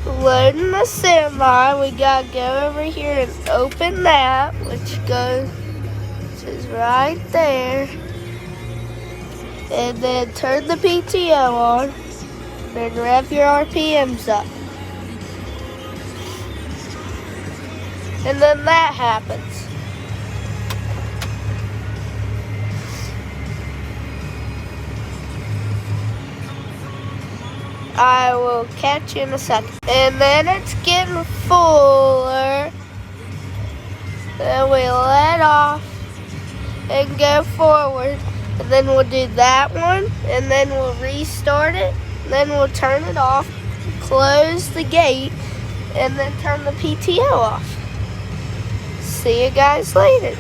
loading the semi. We gotta go over here and open that, which is right there. And then turn the PTO on. Then rev your RPMs up. And then that happens. I will catch you in a second. And then it's getting fuller. Then we let off and go forward. And then we'll do that one. And then we'll restart it. Then we'll turn it off, close the gate, and then turn the PTO off. See you guys later.